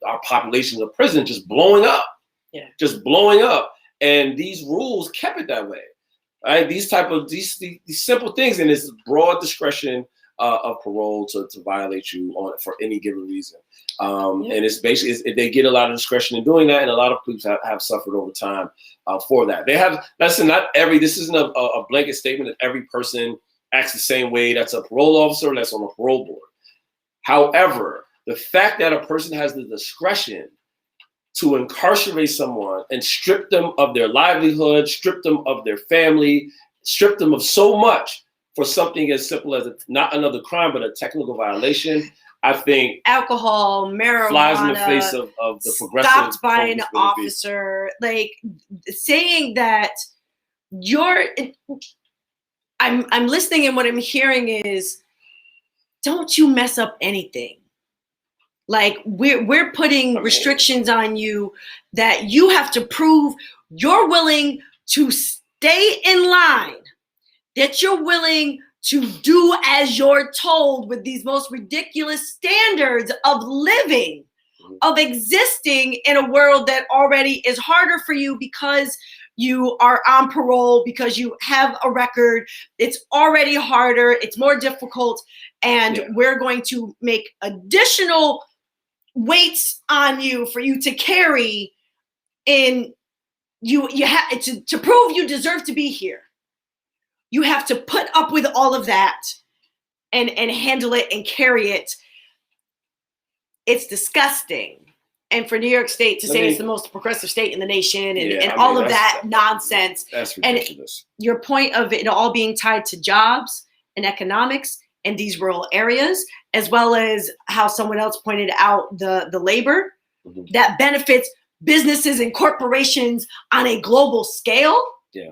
our population of prison just blowing up. Yeah. Just blowing up. And these rules kept it that way. Right? These simple things, and it's broad discretion of parole to violate you on for any given reason. And it's basically they get a lot of discretion in doing that, and a lot of people have suffered over time for that. They have. Listen, not every. This isn't a blanket statement that every person acts the same way. That's a parole officer. That's on a parole board. However, the fact that a person has the discretion to incarcerate someone and strip them of their livelihood, strip them of their family, strip them of so much for something as simple as not another crime, but a technical violation, I think alcohol, marijuana, flies in the face of the progressive. Stopped by an officer, like saying that I'm listening, and what I'm hearing is, don't you mess up anything. Like we're putting restrictions on you that you have to prove you're willing to stay in line, that you're willing to do as you're told with these most ridiculous standards of living, of existing in a world that already is harder for you because you are on parole, because you have a record. It's already harder. It's more difficult. And we're going to make additional weights on you for you to carry in. You have to prove you deserve to be here. You have to put up with all of that and handle it and carry it. It's disgusting. And for New York State to say it's the most progressive state in the nation and all of that nonsense. That's ridiculous. And your point of it all being tied to jobs and economics in these rural areas, as well as how someone else pointed out the labor that benefits businesses and corporations on a global scale. Yeah.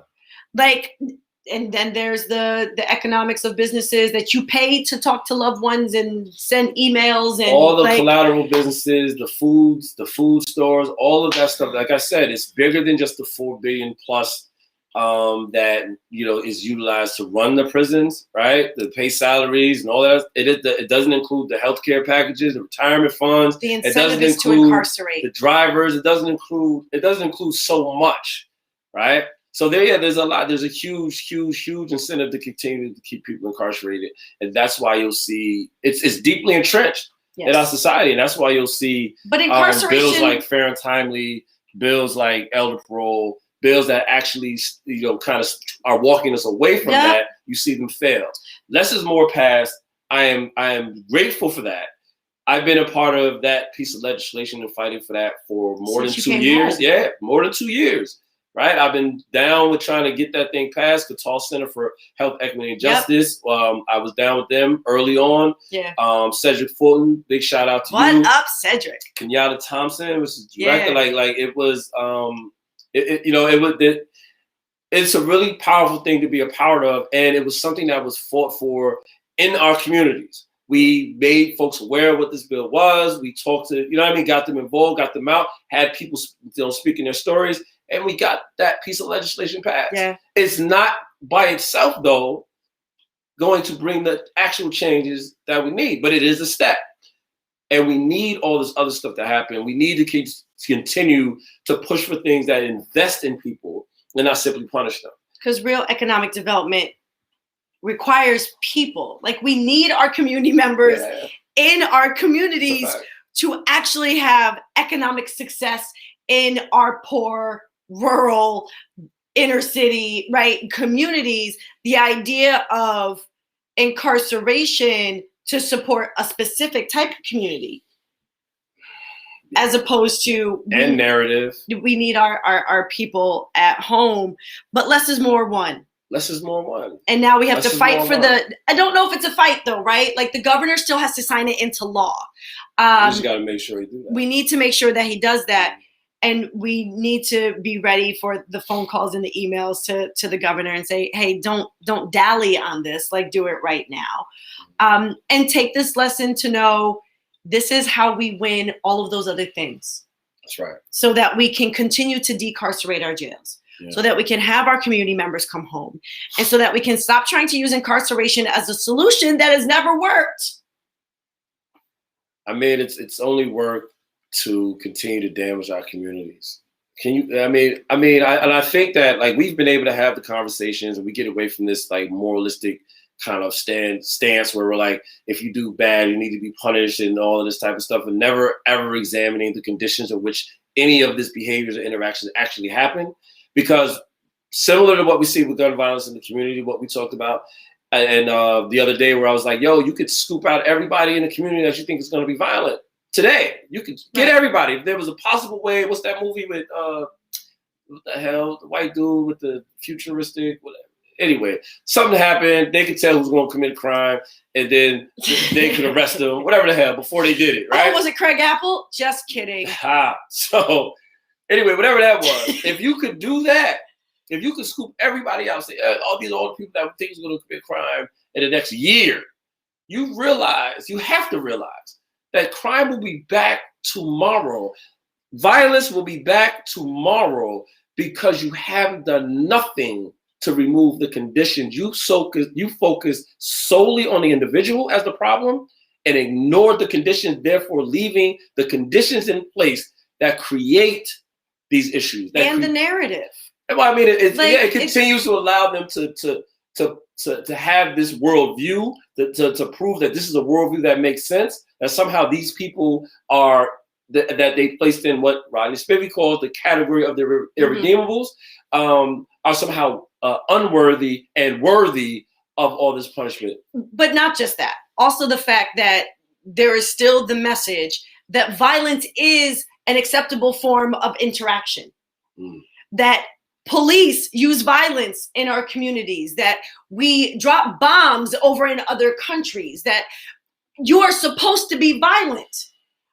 Like, and then there's the economics of businesses that you pay to talk to loved ones and send emails and all the collateral businesses, the food stores, all of that stuff. Like I said, it's bigger than just the $4 billion plus that is utilized to run the prisons, right? To pay salaries and all that. It doesn't include the healthcare packages, the retirement funds. The incentive is to incarcerate the drivers. It doesn't include so much, right? So there's a lot. There's a huge incentive to continue to keep people incarcerated, and that's why you'll see it's deeply entrenched in our society, and that's why you'll see bills like fair and timely, bills like elder parole, bills that actually kind of are walking us away from that. You see them fail. Less is more passed. I am grateful for that. I've been a part of that piece of legislation and fighting for that for more than 2 years. Yeah, more than 2 years. Right, I've been down with trying to get that thing passed. Qatar Center for Health, Equity, and Justice. I was down with them early on. Yeah. Cedric Fulton, big shout out to you. What up, Cedric? Kenyatta Thompson was director. Like it was. It's a really powerful thing to be a part of, and it was something that was fought for in our communities. We made folks aware of what this bill was. We talked to, got them involved, got them out, had people, speaking their stories. And we got that piece of legislation passed. Yeah. It's not by itself, though, going to bring the actual changes that we need, but it is a step. And we need all this other stuff to happen. We need to continue to push for things that invest in people and not simply punish them. Because real economic development requires people. Like, we need our community members in our communities to actually have economic success in our poor, rural, inner city, communities. The idea of incarceration to support a specific type of community, as opposed to narrative. We need our people at home, but less is more one. Less is more one. And now we have to fight for I don't know if it's a fight though, right? Like, the governor still has to sign it into law. We just got to make sure he do that. We need to make sure that he does that. And we need to be ready for the phone calls and the emails to the governor and say, hey, don't dally on this. Like, do it right now. And take this lesson to know this is how we win all of those other things. That's right. So that we can continue to decarcerate our jails. Yeah. So that we can have our community members come home. And so that we can stop trying to use incarceration as a solution that has never worked. I mean, it's only worked to continue to damage our communities. Can you? I think that like we've been able to have the conversations and we get away from this like moralistic kind of stance where we're like, if you do bad, you need to be punished and all of this type of stuff, and never ever examining the conditions in which any of this behaviors or interactions actually happen. Because similar to what we see with gun violence in the community, what we talked about, and the other day where I was like, yo, you could scoop out everybody in the community that you think is going to be violent today. You could get everybody. If there was a possible way, what's that movie with what the hell, the white dude with the futuristic whatever. Anyway, something happened. They could tell who's going to commit a crime, and then they could arrest them, whatever the hell, before they did it, right? Oh, was it Craig Apple? Just kidding. So anyway, whatever that was, if you could do that, if you could scoop everybody out, say all these old people that think is going to commit crime in the next year, you have to realize that crime will be back tomorrow. Violence will be back tomorrow because you haven't done nothing to remove the conditions. You focus solely on the individual as the problem and ignored the conditions, therefore leaving the conditions in place that create these issues. The narrative. Well, I mean, it continues to allow them to have this worldview, to prove that this is a worldview that makes sense, that somehow these people are, that they placed in what Rodney Spivey calls the category of the irredeemables, are somehow unworthy and worthy of all this punishment. But not just that. Also the fact that there is still the message that violence is an acceptable form of interaction. That police use violence in our communities, that we drop bombs over in other countries, that you are supposed to be violent.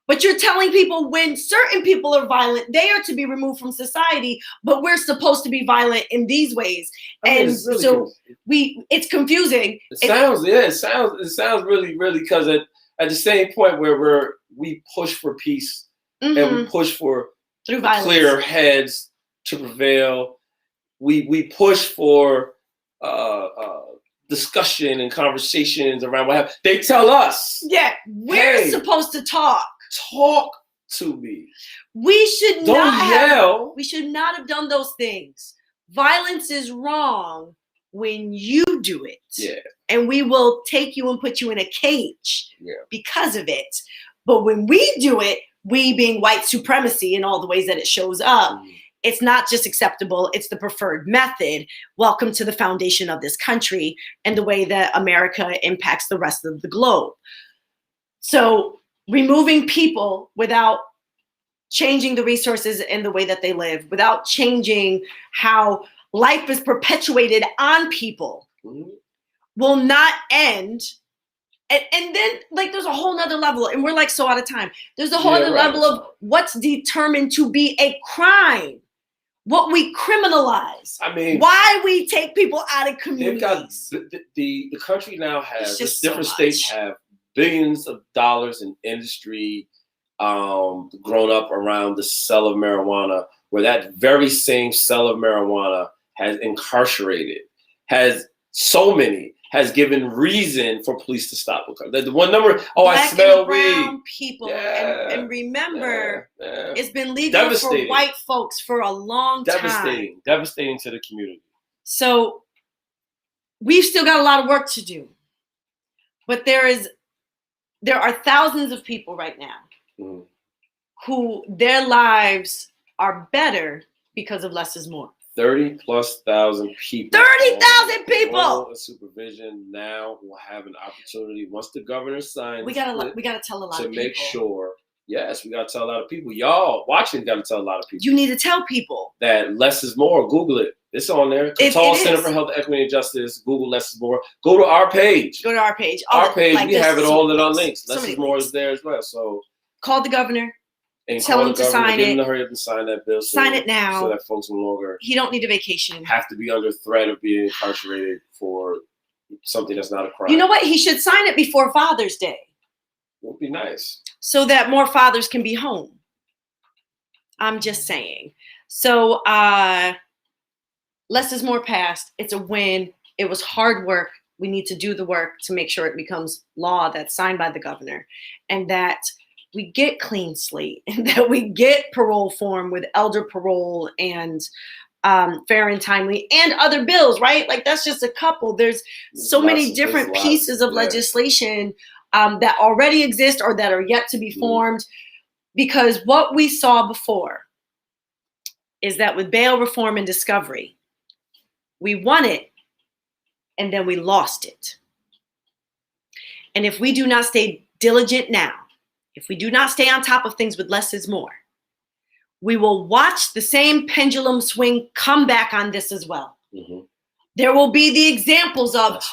But you're telling people when certain people are violent, they are to be removed from society, but we're supposed to be violent in these ways. It's confusing. It sounds really, really, because at the same point where we push for peace and we push for through clear heads to prevail. We push for discussion and conversations around what happened. They tell us, we're supposed to talk. Talk to me. We should Don't yell. We should not have done those things. Violence is wrong when you do it. Yeah. And we will take you and put you in a cage because of it. But when we do it, we being white supremacy in all the ways that it shows up, it's not just acceptable, it's the preferred method. Welcome to the foundation of this country and the way that America impacts the rest of the globe. So removing people without changing the resources in the way that they live, without changing how life is perpetuated on people, will not end. And then, like, there's a whole nother level, and we're like so out of time. There's a whole other level of what's determined to be a crime, what we criminalize. I mean, why we take people out of communities. The country now has, different states have billions of dollars in industry grown up around the sale of marijuana, where that very same sale of marijuana has incarcerated, has given reason for police to stop. The one number, Black I smell and brown weed. People, and remember, it's been legal for white folks for a long time. Devastating to the community. So we've still got a lot of work to do, but there are thousands of people right now who their lives are better because of less is more. 30,000+ people. 30,000 people. Supervision now will have an opportunity once the governor signs. We gotta tell a lot of people to make sure. Yes, we gotta tell a lot of people. Y'all watching gotta tell a lot of people. You need to tell people that less is more. Google it. It's on there. Qatar Center for Health, Equity, and Justice. Google less is more. Go to our page. We have it all in our links. Less is more is there as well. So call the governor. And tell him to sign it. Give him to hurry up and sign that bill. Sign it now. So that folks no longer. He don't need a vacation. Have to be under threat of being incarcerated for something that's not a crime. You know what? He should sign it before Father's Day. Would be nice. So that more fathers can be home. I'm just saying. So less is more passed. It's a win. It was hard work. We need to do the work to make sure it becomes law that's signed by the governor, and that we get clean slate and that we get parole form with elder parole and fair and timely and other bills, right? Like that's just a couple. There's so many different pieces of legislation that already exist or that are yet to be formed, because what we saw before is that with bail reform and discovery, we won it and then we lost it. And if we do not stay diligent now, if we do not stay on top of things with less is more, we will watch the same pendulum swing come back on this as well. Mm-hmm. There will be the examples of,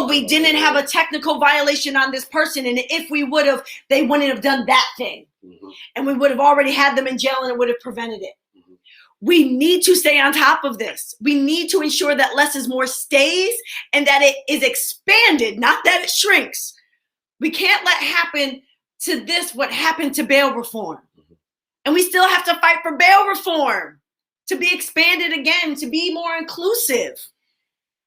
we didn't have a technical violation on this person, and if we would have, they wouldn't have done that thing. Mm-hmm. And we would have already had them in jail and it would have prevented it. Mm-hmm. We need to stay on top of this. We need to ensure that less is more stays and that it is expanded, not that it shrinks. We can't let happen to this what happened to bail reform. Mm-hmm. And we still have to fight for bail reform to be expanded again, to be more inclusive.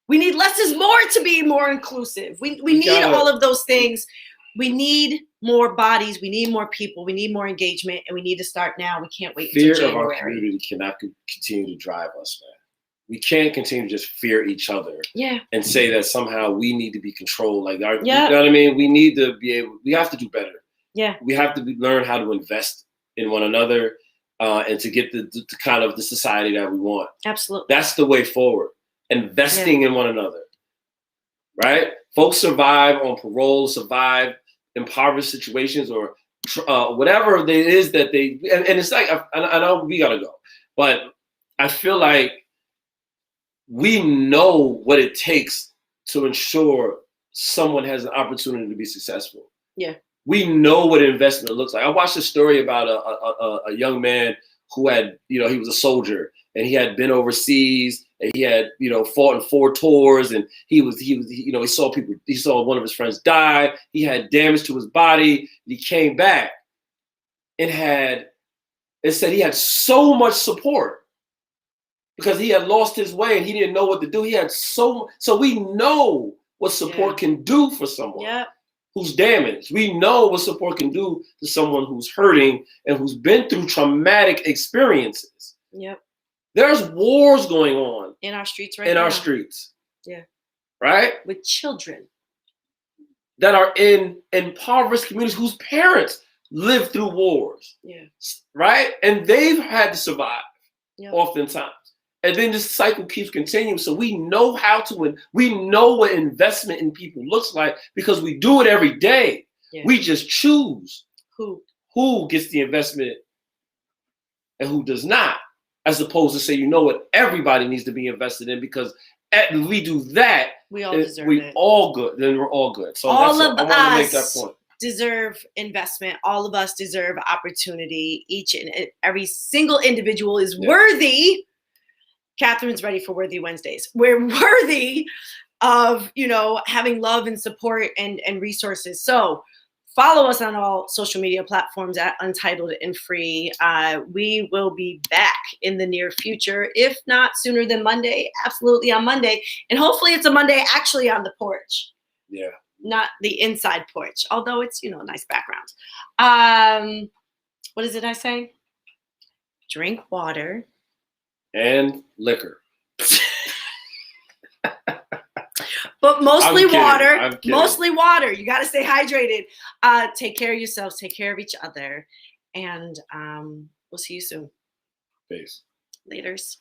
We need less is more to be more inclusive. We need all of those things. We need more bodies. We need more people. We need more engagement. And we need to start now. We can't wait until January. Fear of our community cannot continue to drive us, man. We can't continue to just fear each other and say that somehow we need to be controlled. Like, you know what I mean? We need to be able, we have to do better. Yeah. We have to learn how to invest in one another and to get the kind of the society that we want. Absolutely. That's the way forward. Investing in one another, right? Folks survive on parole, survive impoverished situations or whatever it is that they, and it's like, I know we gotta go, but I feel like we know what it takes to ensure someone has an opportunity to be successful. Yeah. We know what investment looks like. I watched a story about a young man who had, he was a soldier and he had been overseas and he had, fought in 4 tours and he saw people, he saw one of his friends die. He had damage to his body. He came back and said he had so much support because he had lost his way and he didn't know what to do. He had so we know what support can do for someone who's damaged. We know what support can do to someone who's hurting and who's been through traumatic experiences. Yep. There's wars going on in our streets right now. In our streets. Yeah. Right? With children that are in impoverished communities whose parents lived through wars. Yeah. Right? And they've had to survive oftentimes. And then this cycle keeps continuing. So we know we know what investment in people looks like because we do it every day. Yeah. We just choose who gets the investment and who does not, as opposed to say, what everybody needs to be invested in, because if we do that, we all deserve it. All good. Then we're all good. So all of I want to make that point. Deserve investment. All of us deserve opportunity. Each and every single individual is worthy. Catherine's ready for Worthy Wednesdays. We're worthy of, having love and support and resources. So follow us on all social media platforms at Untitled and Free. We will be back in the near future, if not sooner than Monday, absolutely on Monday. And hopefully it's a Monday actually on the porch. Yeah. Not the inside porch, although it's, a nice background. What is it I say? Drink water. And liquor. But mostly water. Mostly water. You got to stay hydrated. Take care of yourselves. Take care of each other. And we'll see you soon. Peace. Laters.